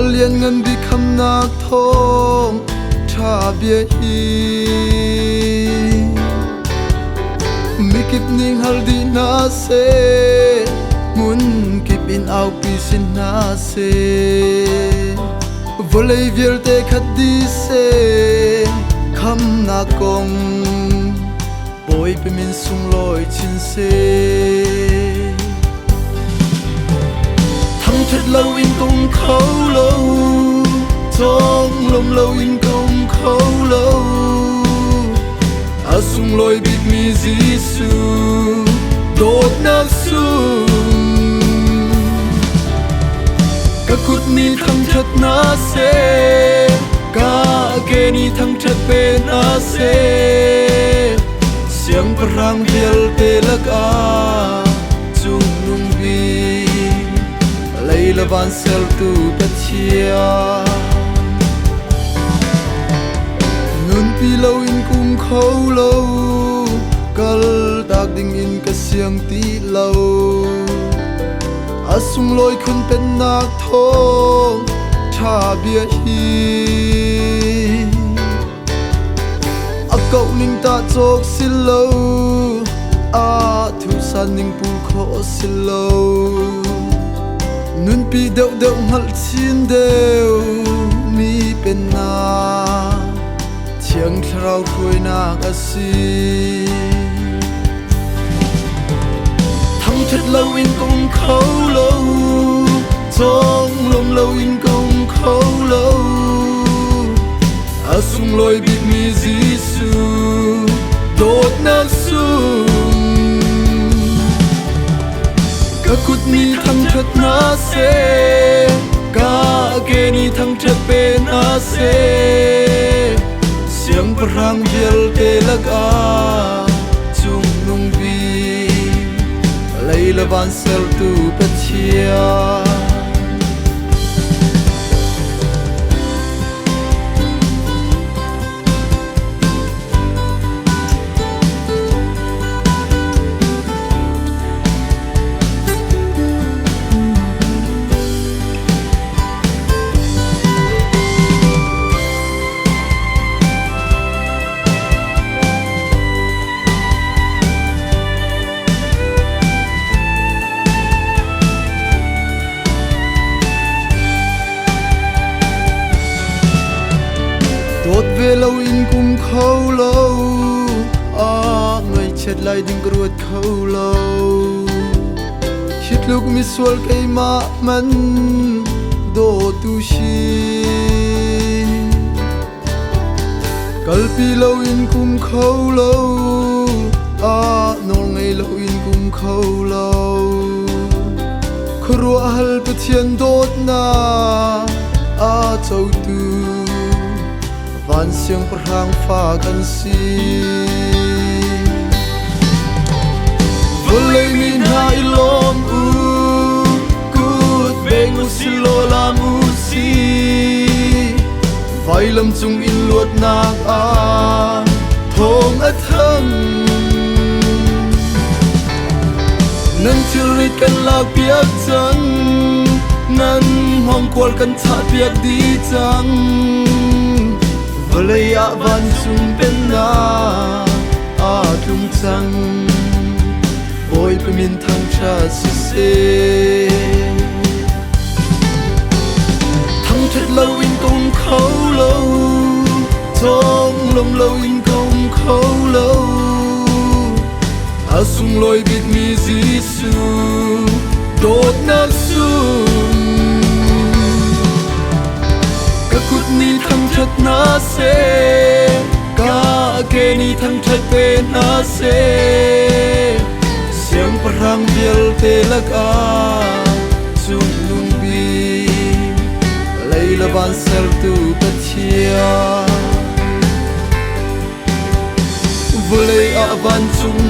liền ngân bị khăm nạc thong cha bia hi mi kip ning hal di na se mun kip in au pi sin na se volei vier te khat di se kham na kong boi pe min sung loi chin se thăng chất lâu in công khâu lâu trong lom lâu in công khâu lâu asung loi big mi Giêsu đốt nát sung các cút ni thăng chất na se cả kê ni thăng chất bên na se siang perang biel telak a chung nung bi lei lavan sel tu pachia nun pi lo in kum khâu lâu kal tak ding in ka siang ti lo asung loi khun pen nak thong tha bia hi cậu ninh ta chok xin lâu a thu san ninh pu khó xin lâu nun pi đậu đậu hal chin đều mi pen na chiang thrau khui na ka si thăng chất lâu in công khâu lâu trong lom lâu in công khâu lâu asung loi big mi Giêsu đốt nát sung các cút ni thăng chất na se cả kê ni thăng chất bên na se siang perang biel telak a chung nung bi lei lavan sel tu pachia tốt về lâu in cùng khâu lâu a người chết lại đừng ruột khâu lâu hít lúc mi sual cây ma man do tu shi kalpi lâu in cùng khâu lâu a nol ngày lâu in cùng khâu lâu khru hal pathian dot na a chau tu van siang perang pha kan si volei min ha ilom u kut beng u silo lam u si vai lam chung in luat nak a thong a thang nan chirit kan la piak chang nan hong kwal kan cha piak di chang volei a van chung pen na a tung chang boi pe min thang cha si se thang chất lâu in công khâu lâu trong lom lâu in công khâu lâu asung loi big mi Giêsu đốt nát sung các cút ni thăng chất na se cả kê ni thăng chất pe na se siang perang biel telak a chung nung bi lei lavan sel tu pachia volei a van chung